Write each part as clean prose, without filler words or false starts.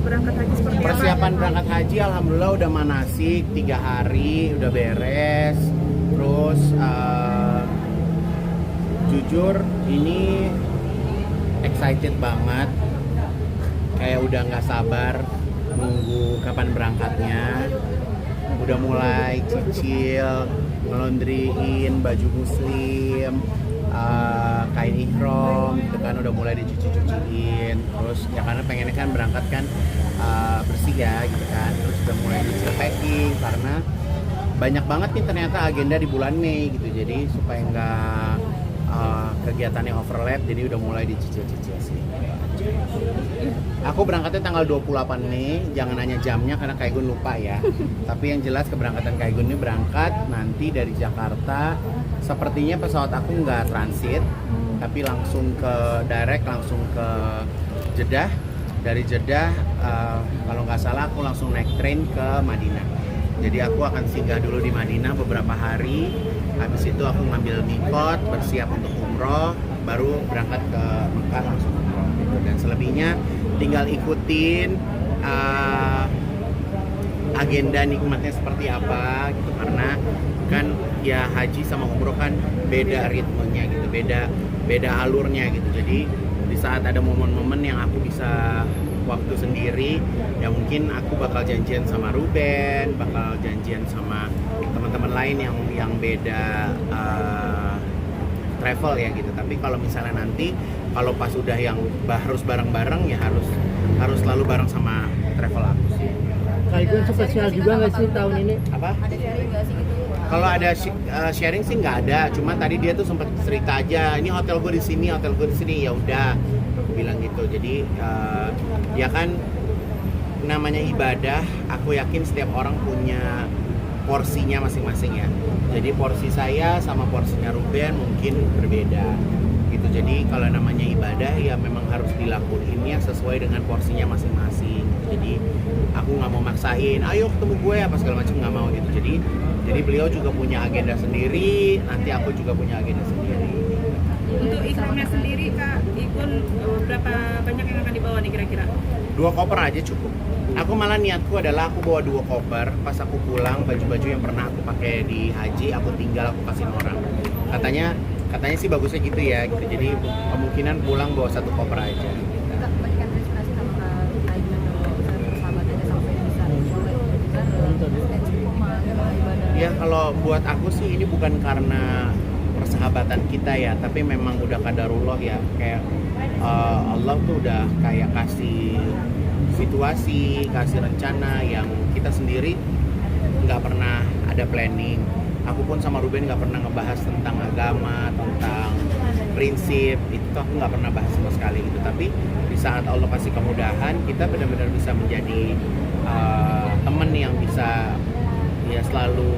berangkat haji seperti apa? Persiapan berangkat haji alhamdulillah udah manasik 3 hari udah beres. Terus jujur ini excited banget, kayak udah nggak sabar nunggu kapan berangkatnya. Udah mulai cicil ngelondriin baju muslim, kain ihram gitu kan, udah mulai dicuci-cuciin. Terus ya karena pengennya kan berangkat kan bersih ya gitu kan. Terus udah mulai dicil packing karena banyak banget nih ternyata agenda di bulan Mei gitu. Jadi supaya nggak kegiatannya overlap, jadi udah mulai dicicil-cicil sih. Aku berangkatnya tanggal 28 Mei, jangan nanya jamnya karena Kaigun lupa ya. Tapi yang jelas keberangkatan Kaigun ini berangkat nanti dari Jakarta. Sepertinya pesawat aku nggak transit, tapi langsung ke direct, langsung ke Jeddah. Dari Jeddah, kalau nggak salah aku langsung naik train ke Madinah. Jadi aku akan singgah dulu di Madinah beberapa hari. Habis itu aku ngambil mikot, bersiap untuk umroh, baru berangkat ke Mekah langsung umroh gitu. Dan selebihnya tinggal ikutin agenda nikmatnya seperti apa gitu, karena kan ya haji sama umroh kan beda ritmenya gitu, beda alurnya gitu. Jadi di saat ada momen-momen yang aku bisa waktu sendiri, ya mungkin aku bakal janjian sama Ruben, bakal janjian sama teman-teman lain yang beda travel ya gitu. Tapi kalau misalnya nanti kalau pas udah yang harus bareng-bareng ya harus selalu bareng sama travel aku sih. Kaigun spesial juga nggak sih tahun ini? Apa? Ada sharing nggak sih gitu? Kalau ada sharing sih nggak ada, cuma tadi dia tuh sempat cerita aja, ini hotel gue di sini, hotel gue di sini, ya udah aku bilang gitu. Jadi ya kan namanya ibadah, aku yakin setiap orang punya porsinya masing-masing ya. Jadi porsi saya sama porsinya Ruben mungkin berbeda gitu. Jadi kalau namanya ibadah ya memang harus dilakuinnya sesuai dengan porsinya masing-masing. Jadi aku nggak mau maksain, ayo ketemu gue apa segala macam, nggak mau gitu. Jadi beliau juga punya agenda sendiri, nanti aku juga punya agenda sendiri. Untuk ihramnya sendiri Kak Igun, berapa banyak yang akan dibawa nih kira-kira? 2 koper aja cukup. Aku malah niatku adalah aku bawa 2 koper. Pas aku pulang, baju-baju yang pernah aku pakai di haji aku tinggal, aku kasih orang. Katanya sih bagusnya gitu ya gitu. Jadi kemungkinan pulang bawa 1 koper aja. Kak, berikan inspirasi sama Kak Igun atau persahabatannya sampai bisa Ya kalau buat aku sih ini bukan karena persahabatan kita ya, tapi memang udah qadarullah ya. Kayak Allah tuh udah kayak kasih situasi, kasih rencana yang kita sendiri nggak pernah ada planning. Aku pun sama Ruben nggak pernah ngebahas tentang agama, tentang prinsip, itu aku nggak pernah bahas sama sekali gitu. Tapi di saat Allah kasih kemudahan, kita benar-benar bisa menjadi teman yang bisa ya selalu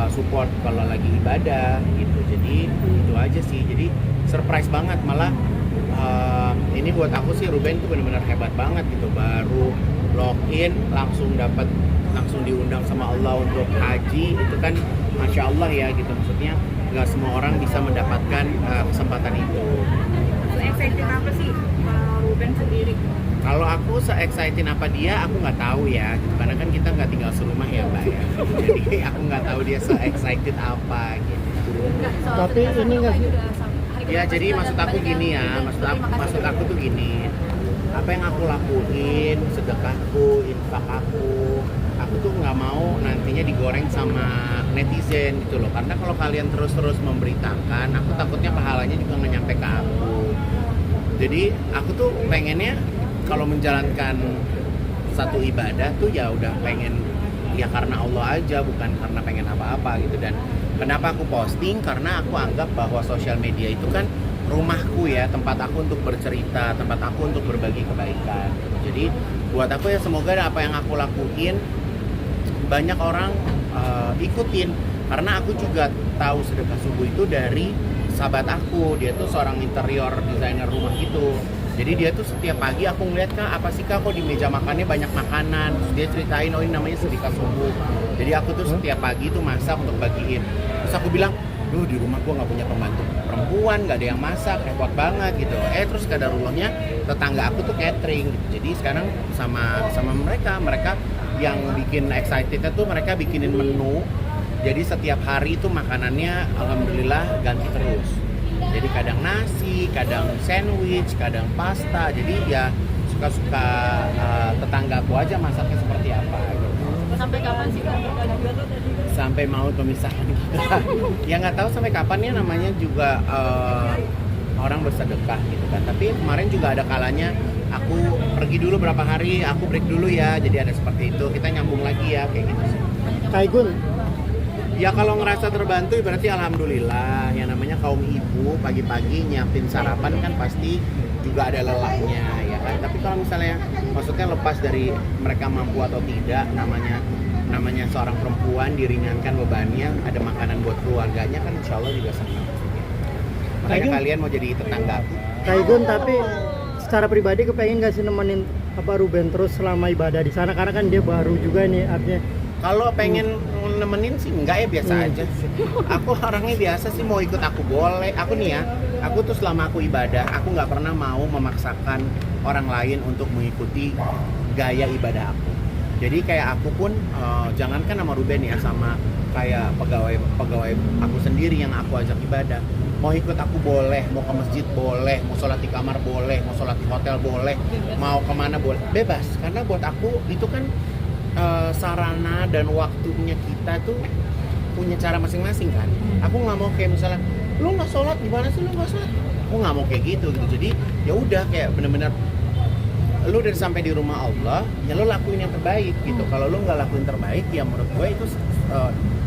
support kalau lagi ibadah gitu. Jadi itu aja sih. Jadi surprise banget, malah ini buat aku sih Ruben tuh benar-benar hebat banget gitu. Baru login langsung diundang sama Allah untuk haji, itu kan masya Allah ya gitu. Maksudnya nggak semua orang bisa mendapatkan kesempatan itu. Se-excited apa sih Ruben sendiri? Kalau aku se-excited apa dia, aku nggak tahu ya gitu. Karena kan kita nggak tinggal serumah ya Mbak ya. Jadi aku nggak tahu dia se-excited apa gitu. Tapi ini nggak sih? Ya jadi maksud aku gini ya, maksud aku tuh gini, apa yang aku lakuin, sedekahku, infak aku tuh nggak mau nantinya digoreng sama netizen gitu loh. Karena kalau kalian terus-terus memberitakan, aku takutnya pahalanya juga nggak nyampe ke aku. Jadi aku tuh pengennya kalau menjalankan satu ibadah tuh ya udah pengen ya karena Allah aja, bukan karena pengen apa-apa gitu. Dan kenapa aku posting? Karena aku anggap bahwa sosial media itu kan rumahku ya, tempat aku untuk bercerita, tempat aku untuk berbagi kebaikan. Jadi buat aku ya semoga apa yang aku lakuin banyak orang ikutin. Karena aku juga tahu sedekah subuh itu dari sahabat aku, dia tuh seorang interior designer rumah gitu. Jadi dia tuh setiap pagi aku ngeliat, Kak, apa sih Kak kok di meja makannya banyak makanan. Terus dia ceritain, oh ini namanya sedekah subuh. Jadi aku tuh setiap pagi tuh masak untuk bagiin. Terus aku bilang, duh di rumah gue nggak punya pembantu perempuan, nggak ada yang masak, repot banget gitu. Terus kadarulahnya tetangga aku tuh catering gitu. Jadi sekarang sama mereka yang bikin excitednya tuh mereka bikinin menu. Jadi setiap hari itu makanannya alhamdulillah ganti terus. Jadi kadang nasi, kadang sandwich, kadang pasta. Jadi ya suka-suka tetanggaku aja masaknya seperti apa gitu. Sampai kapan sih Kak? Sampai mau pemisahkan kita. Ya nggak tahu sampai kapan ya, namanya juga orang bersedekah gitu kan. Tapi kemarin juga ada kalanya aku pergi dulu berapa hari, aku break dulu ya. Jadi ada seperti itu, kita nyambung lagi ya kayak gitu sih. Kak Igun, Ya kalau ngerasa terbantu berarti alhamdulillah. Yang namanya kaum ibu pagi-pagi nyiapin sarapan kan pasti juga ada lelahnya ya kan. Tapi kalau misalnya maksudnya lepas dari mereka mampu atau tidak, namanya seorang perempuan diringankan bebannya, ada makanan buat keluarganya kan insya Allah juga senang. Makanya Kayaknya- kalian mau jadi tetangga. Kak Igun, tapi secara pribadi kepengen gak sih nemenin Ruben terus selama ibadah di sana, karena kan dia baru juga nih artinya. Kalau pengen nemenin sih enggak ya, biasa aja. Aku orangnya biasa sih, mau ikut aku boleh. Aku nih ya, aku tuh selama aku ibadah, aku nggak pernah mau memaksakan orang lain untuk mengikuti gaya ibadah aku. Jadi kayak aku pun, jangankan sama Ruben ya, sama kayak pegawai aku sendiri yang aku ajak ibadah. Mau ikut aku boleh, mau ke masjid boleh, mau sholat di kamar boleh, mau sholat di hotel boleh, mau kemana boleh, bebas. Karena buat aku itu kan sarana dan waktunya kita tuh punya cara masing-masing kan. Aku nggak mau kayak misalnya lu nggak sholat gimana sih, lu nggak sholat, aku nggak mau kayak gitu. Jadi ya udah kayak bener-bener lu udah sampai di rumah Allah ya lu lakuin yang terbaik gitu. Kalau lu nggak lakuin terbaik ya menurut gue itu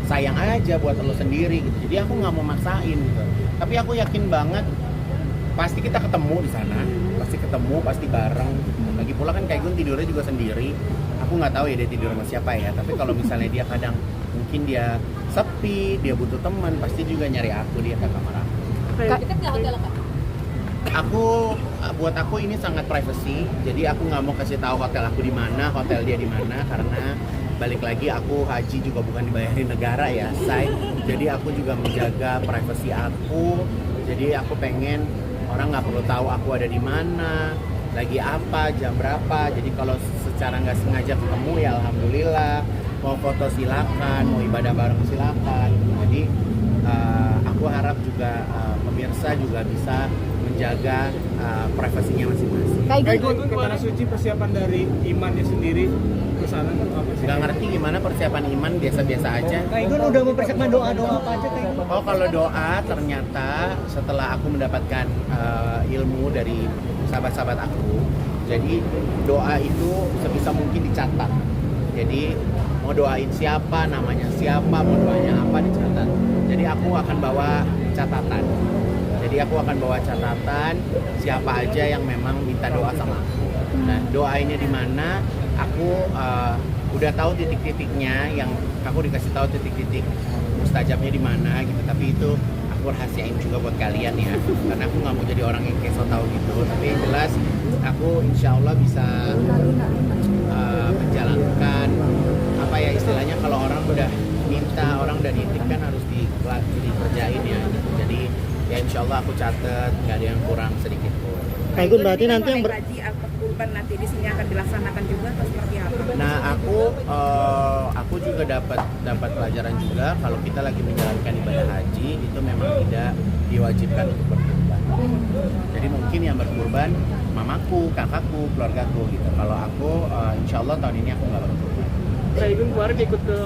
sayang aja buat lu sendiri gitu. Jadi aku nggak mau maksain gitu. Tapi aku yakin banget pasti kita ketemu di sana, pasti ketemu, pasti bareng. Lagi pula kan Kak Igun tidurnya juga sendiri. Aku nggak tahu ya dia tidur sama siapa ya. Tapi kalau misalnya dia kadang mungkin dia sepi, dia butuh teman, pasti juga nyari aku, dia ke kamar aku. Dekat nggak hotel Kak? Buat aku ini sangat privacy. Jadi aku nggak mau kasih tahu hotel aku di mana, hotel dia di mana, karena balik lagi aku haji juga bukan dibayarin negara ya, say. Jadi aku juga menjaga privasi aku. Jadi aku pengen orang nggak perlu tahu aku ada di mana, lagi apa, jam berapa. Jadi kalau secara nggak sengaja ketemu ya alhamdulillah. Mau foto silakan, mau ibadah bareng silakan. Jadi aku harap juga pemirsa juga bisa menjaga privasinya masing-masing. Kayak gitu ke Tanah Suci, persiapan dari imannya sendiri ke sana kan apa sih? Nggak ngerti gimana persiapan iman, biasa-biasa aja. Kak Igun udah mempersiapkan doa-doa apa aja Kak Igun? Oh kalau doa ternyata setelah aku mendapatkan ilmu dari sahabat-sahabat aku, jadi doa itu sebisa mungkin dicatat. Jadi mau doain siapa, namanya siapa, mau doanya apa dicatat. Jadi aku akan bawa catatan. Jadi aku akan bawa catatan siapa aja yang memang minta doa sama aku. Nah doainnya di mana? Aku udah tahu titik-titiknya, yang aku dikasih tahu titik-titik mustajabnya di mana gitu. Tapi itu aku rahasiain juga buat kalian ya, karena aku nggak mau jadi orang yang kayak so tau gitu. Tapi yang jelas aku insya Allah bisa menjalankan apa ya istilahnya, kalau orang udah minta, orang udah nitip kan harus dikerjain ya gitu. Jadi ya insya Allah aku catat, nggak ada yang kurang sedikit pun. Kak Igun, berarti nanti yang haji atau kurban nanti di sini akan dilaksanakan juga atau seperti apa? Nah aku juga dapat pelajaran juga, kalau kita lagi menjalankan ibadah haji itu memang tidak diwajibkan untuk berkurban. Jadi mungkin yang berkurban mamaku, kakakku, keluargaku gitu. Kalau aku insya Allah tahun ini aku nggak berkurban. Kayak gitu kemarin ikut ke